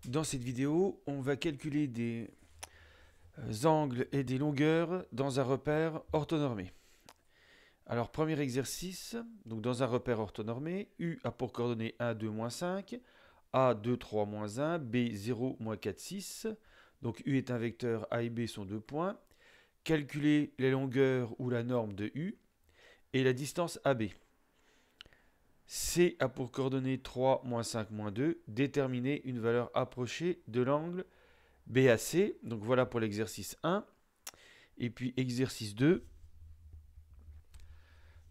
Dans cette vidéo, on va calculer des angles et des longueurs dans un repère orthonormé. Alors, premier exercice, donc dans un repère orthonormé, U a pour coordonnées 1, 2, moins 5, A, 2, 3, moins 1, B, 0, moins 4, 6. Donc U est un vecteur, A et B sont deux points. Calculer les longueurs ou la norme de U et la distance AB. C a pour coordonnées 3, moins 5, moins 2. Déterminer une valeur approchée de l'angle BAC. Donc voilà pour l'exercice 1. Et puis exercice 2.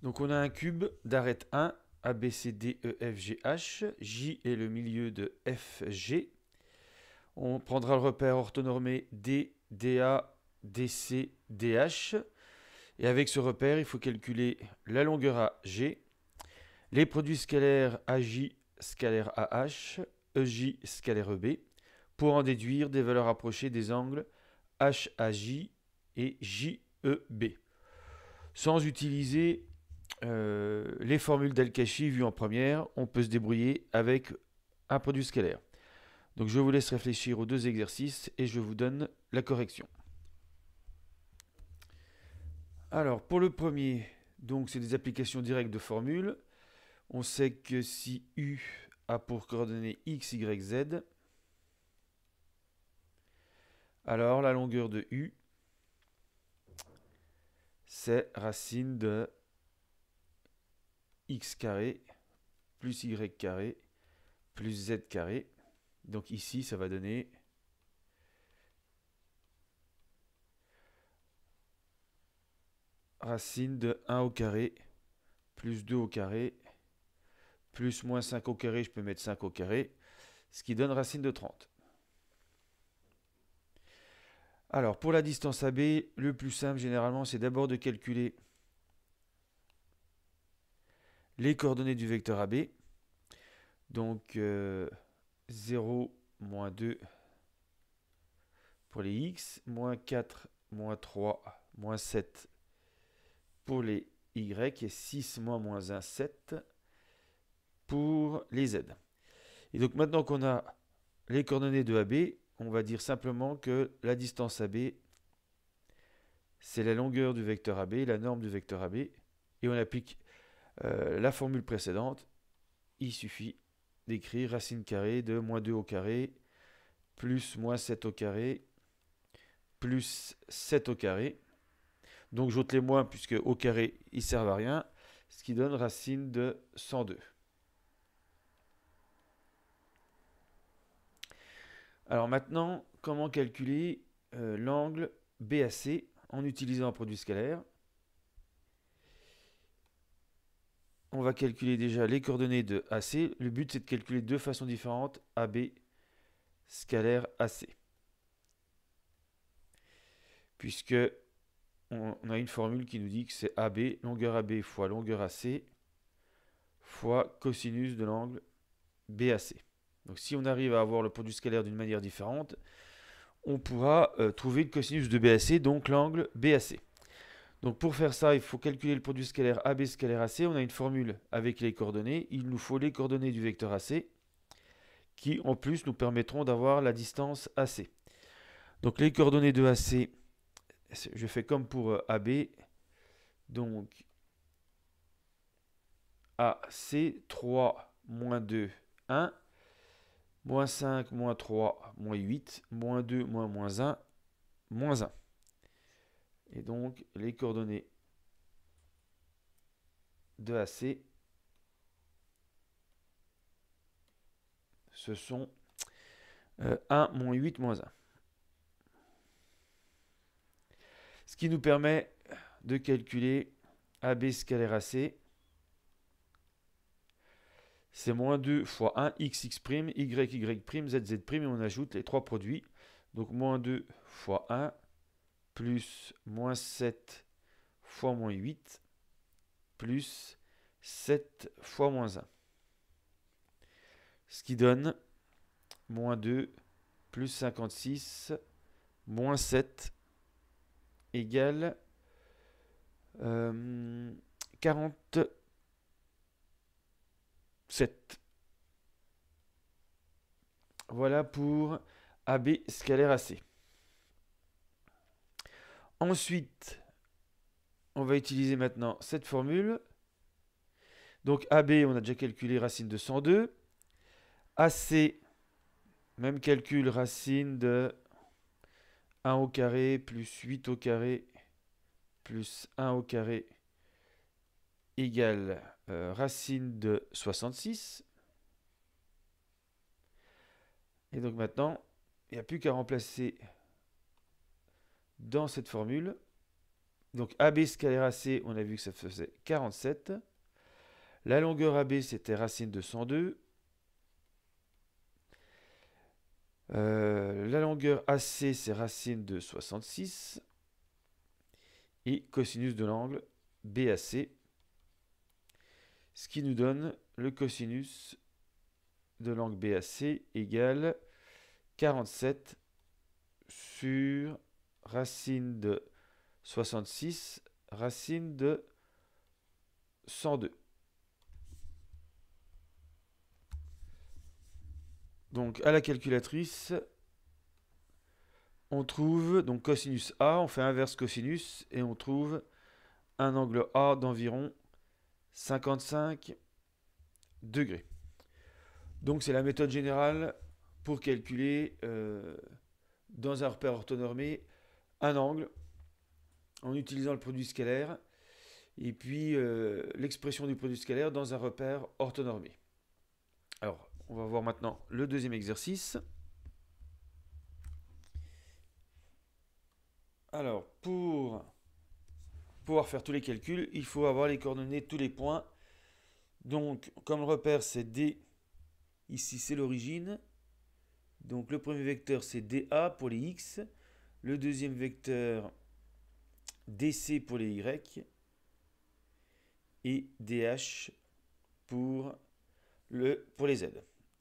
Donc on a un cube d'arête 1, A, B, C, D, E, F, G, H. J est le milieu de F, G. On prendra le repère orthonormé D, DA, DC, DH. Et avec ce repère, il faut calculer la longueur AG, les produits scalaires AJ, scalaire AH, EJ, scalaire EB, pour en déduire des valeurs approchées des angles HAJ et JEB, sans utiliser les formules d'Al-Kashi vues en première. On peut se débrouiller avec un produit scalaire. Donc je vous laisse réfléchir aux deux exercices et je vous donne la correction. Alors pour le premier, donc c'est des applications directes de formules. On sait que si U a pour coordonnées x, y, z, alors la longueur de U, c'est racine de x carré plus y carré plus z carré. Donc ici, ça va donner racine de 1 au carré plus 2 au carré plus moins 5 au carré, je peux mettre 5 au carré, ce qui donne racine de 30. Alors pour la distance AB, le plus simple généralement, c'est d'abord de calculer les coordonnées du vecteur AB. Donc 0, moins 2 pour les x, moins 4, moins 3, moins 7 pour les y, et 6, moins 1, 7 pour les z. Et donc maintenant qu'on a les coordonnées de AB, on va dire simplement que la distance AB, c'est la longueur du vecteur AB, la norme du vecteur AB, et on applique la formule précédente. Il suffit d'écrire racine carrée de moins 2 au carré plus moins 7 au carré plus 7 au carré. Donc j'ôte les moins puisque au carré ils servent à rien, ce qui donne racine de 102. Alors maintenant, comment calculer l'angle BAC en utilisant un produit scalaire? On va calculer déjà les coordonnées de AC. Le but c'est de calculer de deux façons différentes AB scalaire AC. Puisque on a une formule qui nous dit que c'est AB, longueur AB fois longueur AC fois cosinus de l'angle BAC. Donc si on arrive à avoir le produit scalaire d'une manière différente, on pourra trouver le cosinus de BAC, donc l'angle BAC. Donc pour faire ça, il faut calculer le produit scalaire AB scalaire AC. On a une formule avec les coordonnées. Il nous faut les coordonnées du vecteur AC qui en plus nous permettront d'avoir la distance AC. Donc les coordonnées de AC, je fais comme pour AB. Donc AC 3, moins 2, 1. Moins 5, moins 3, moins 8, moins 2, moins 1, moins 1. Et donc, les coordonnées de AC, ce sont 1, moins 8, moins 1. Ce qui nous permet de calculer AB scalaire AC. C'est moins 2 fois 1, x, x', y, y', z, z', et on ajoute les trois produits. Donc moins 2 fois 1, plus moins 7 fois moins 8, plus 7 fois moins 1. Ce qui donne moins 2 plus 56 moins 7 égale 47. Voilà pour AB scalaire AC. Ensuite, on va utiliser maintenant cette formule. Donc AB, on a déjà calculé racine de 102. AC, même calcul, racine de 1 au carré plus 8 au carré plus 1 au carré égale racine de 66. Et donc maintenant, il n'y a plus qu'à remplacer dans cette formule. Donc AB scalaire AC, on a vu que ça faisait 47. La longueur AB, c'était racine de 102. La longueur AC, c'est racine de 66. Et cosinus de l'angle BAC, ce qui nous donne le cosinus de l'angle BAC égale 47 sur racine de 66, racine de 102. Donc à la calculatrice, on trouve donc cosinus A, on fait inverse cosinus et on trouve un angle A d'environ 55 degrés. Donc c'est la méthode générale pour calculer dans un repère orthonormé un angle en utilisant le produit scalaire et puis l'expression du produit scalaire dans un repère orthonormé. Alors, on va voir maintenant le deuxième exercice. Alors, pour pouvoir faire tous les calculs, il faut avoir les coordonnées de tous les points. Donc, comme le repère c'est D, ici c'est l'origine. Donc le premier vecteur c'est DA pour les X. Le deuxième vecteur DC pour les Y. Et DH pour les Z.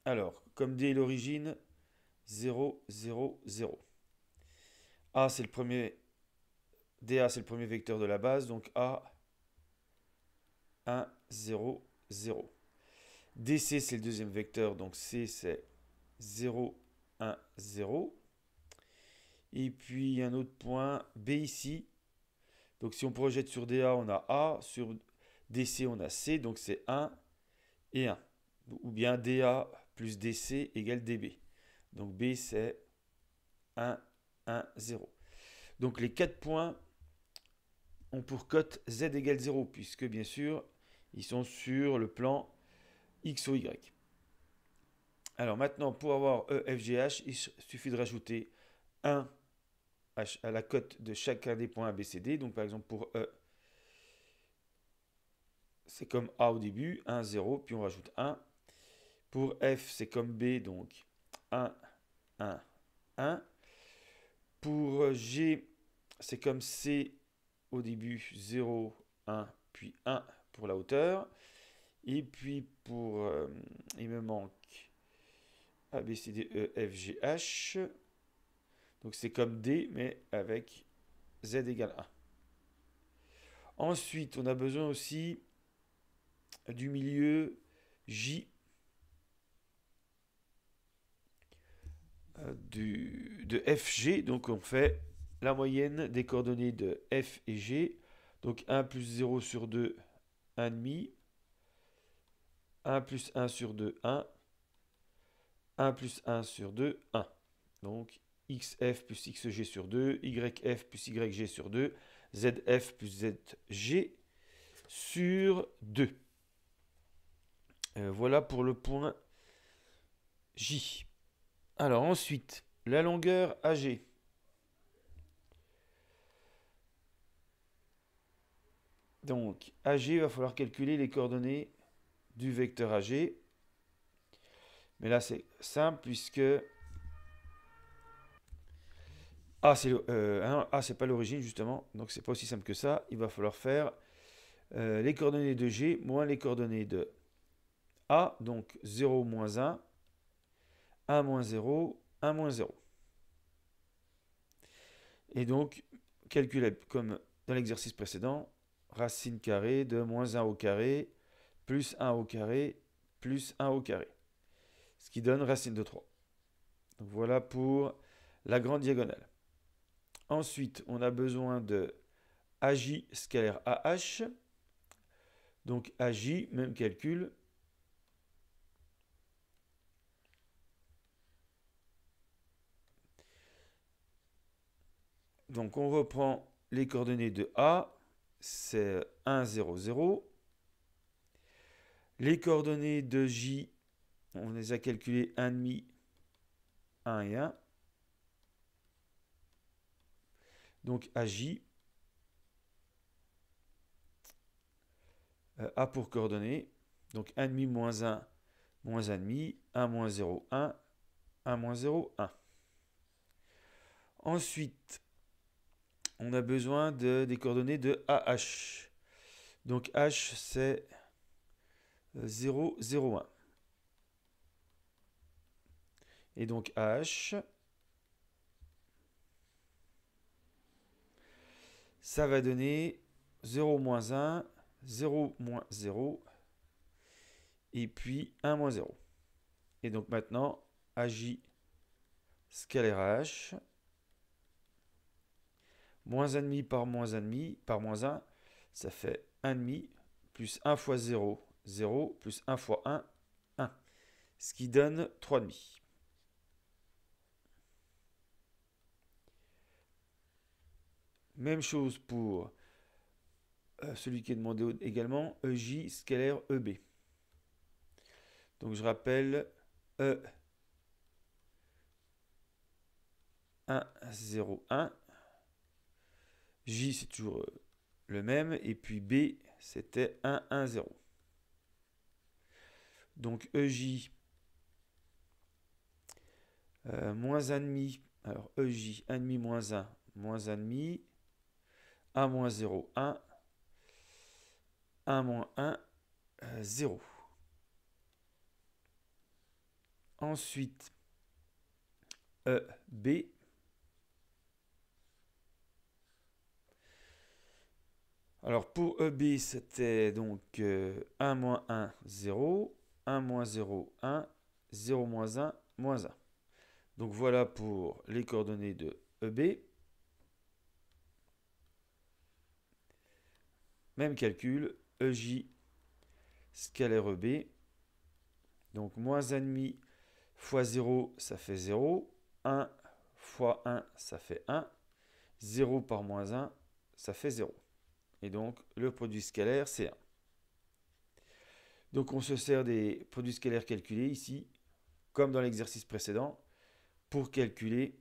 Alors, comme D est l'origine, 0, 0, 0. A c'est le premier. DA c'est le premier vecteur de la base, donc A 1, 0, 0. DC c'est le deuxième vecteur, donc C c'est 0, 1, 0. Et puis un autre point B ici. Donc si on projette sur DA, on a A, sur DC on a C, donc c'est 1 et 1. Ou bien DA plus DC égale DB. Donc B c'est 1, 1, 0. Donc les 4 points ont pour cote Z égale 0, puisque bien sûr, ils sont sur le plan X ou Y. Alors maintenant, pour avoir EFGH, il suffit de rajouter 1 à la cote de chacun des points ABCD. Donc par exemple pour E, c'est comme A au début, 1, 0, puis on rajoute 1. Pour F, c'est comme B, donc 1, 1, 1. Pour G, c'est comme C au début, 0, 1, puis 1 pour la hauteur. Et puis pour, il me manque A, B, C, D, E, F, G, H. Donc c'est comme D, mais avec Z égale 1. Ensuite, on a besoin aussi du milieu J de FG. Donc on fait la moyenne des coordonnées de F et G. Donc 1 plus 0 sur 2, 1,5. 1 plus 1 sur 2, 1. 1 plus 1 sur 2, 1. Donc XF plus XG sur 2, YF plus YG sur 2, ZF plus ZG sur 2. Voilà pour le point J. Alors ensuite, la longueur AG. Donc AG, il va falloir calculer les coordonnées du vecteur AG. Mais là, c'est simple puisque A, c'est pas l'origine justement. Donc c'est pas aussi simple que ça. Il va falloir faire les coordonnées de G moins les coordonnées de A. Donc 0 moins 1, 1 moins 0, 1 moins 0. Et donc, calculer comme dans l'exercice précédent, racine carrée de moins 1 au carré plus 1 au carré plus 1 au carré. Ce qui donne racine de 3. Donc voilà pour la grande diagonale. Ensuite, on a besoin de AJ scalaire AH. Donc AJ, même calcul. Donc on reprend les coordonnées de A, c'est 1, 0, 0. Les coordonnées de J, on les a calculées 1,5, 1 et 1. Donc AJ, A pour coordonnées. Donc 1,5 moins 1, moins 1,5, 1 moins 0, 1, 1 moins 0, 1. Ensuite, on a besoin des coordonnées de AH. Donc H, c'est 0, 0, 1. Et donc AH, ça va donner 0 moins 1, 0 moins 0, et puis 1 moins 0. Et donc maintenant, AJ scalaire AH, moins 1,5 par moins 1,5 par moins 1, ça fait 1,5 plus 1 fois 0, 0, plus 1 fois 1, 1. Ce qui donne 3,5. Même chose pour celui qui est demandé également, EJ scalaire EB. Donc je rappelle E 1, 0, 1. J c'est toujours le même. Et puis B c'était 1, 1, 0. Donc EJ moins 1,5. Alors EJ 1,5 moins 1, moins 1,5. 1 moins 0, 1. 1 moins 1, 0. Ensuite, EB. Alors pour EB, c'était donc 1 moins 1, 0. 1 moins 0, 1. 0 moins 1, moins 1. Donc voilà pour les coordonnées de EB. Même calcul, EJ scalaire EB. Donc moins 1,5 fois 0, ça fait 0. 1 fois 1, ça fait 1. 0 par moins 1, ça fait 0. Et donc le produit scalaire, c'est 1. Donc on se sert des produits scalaires calculés ici, comme dans l'exercice précédent, pour calculer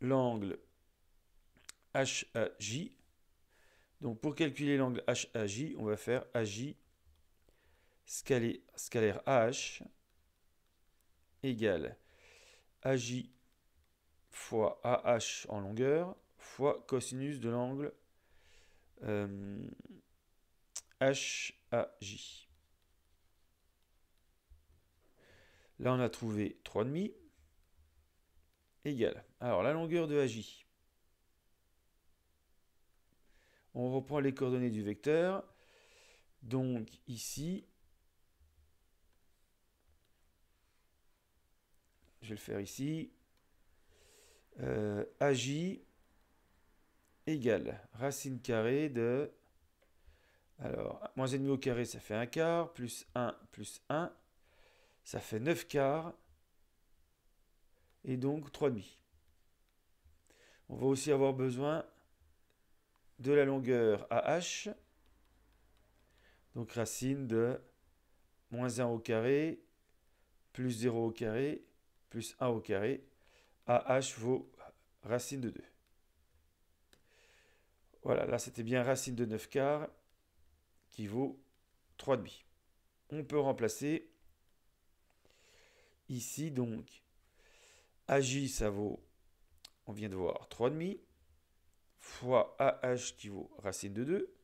l'angle HAJ. Donc pour calculer l'angle HAJ, on va faire AJ scalaire AH égale AJ fois AH en longueur fois cosinus de l'angle HAJ. Là, on a trouvé 3,5 égale. Alors, la longueur de AJ. On reprend les coordonnées du vecteur. Donc, ici, je vais le faire ici. AJ égale racine carrée de... Alors, moins 1,5 au carré, ça fait 1 quart, plus 1, ça fait 9 quarts, et donc 3,5. On va aussi avoir besoin de la longueur AH, donc racine de moins 1 au carré, plus 0 au carré, plus 1 au carré. AH vaut racine de 2. Voilà, là c'était bien racine de 9 quarts qui vaut 3,5. On peut remplacer ici donc AJ ça vaut, on vient de voir 3,5, fois AH qui vaut racine de 2,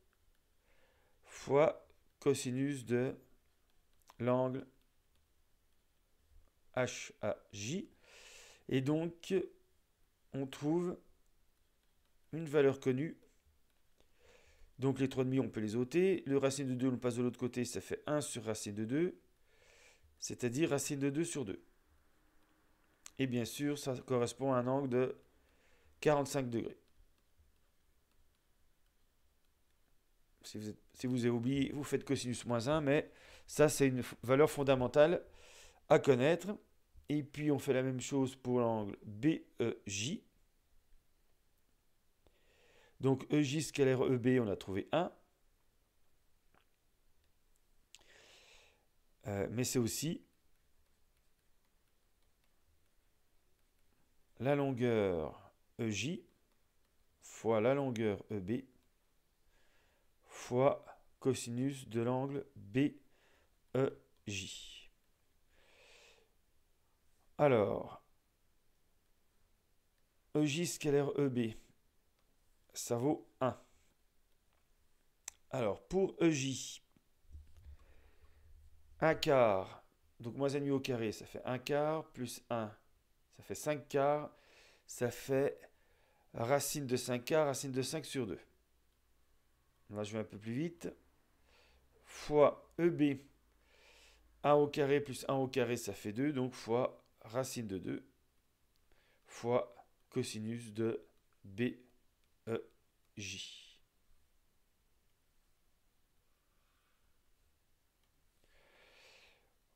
fois cosinus de l'angle HAJ. Et donc, on trouve une valeur connue. Donc les 3,5, on peut les ôter. Le racine de 2, on le passe de l'autre côté, ça fait 1 sur racine de 2. c'est-à-dire racine de 2 sur 2. Et bien sûr, ça correspond à un angle de 45 degrés. Si vous avez oublié, vous faites cosinus moins 1, mais ça, c'est une valeur fondamentale à connaître. Et puis, on fait la même chose pour l'angle BEJ. Donc, EJ scalaire EB, on a trouvé 1. Mais c'est aussi la longueur EJ fois la longueur EB fois cosinus de l'angle BEJ. Alors, EJ scalaire EB, ça vaut 1. Alors, pour EJ, 1 quart, donc moins mu au carré, ça fait 1 quart, plus 1, ça fait 5 quarts, ça fait racine de 5 quarts, racine de 5 sur 2. Là, je vais un peu plus vite. Fois EB, 1 au carré plus 1 au carré, ça fait 2, donc fois racine de 2, fois cosinus de BEJ.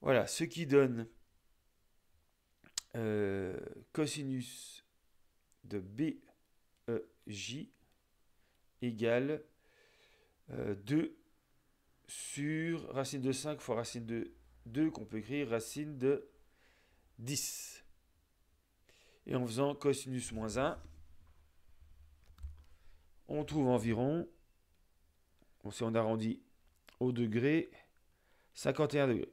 Voilà, ce qui donne cosinus de BEJ égale 2 sur racine de 5 fois racine de 2, qu'on peut écrire racine de 10. Et en faisant cosinus moins 1, on trouve environ, si on arrondit au degré, 51 degrés.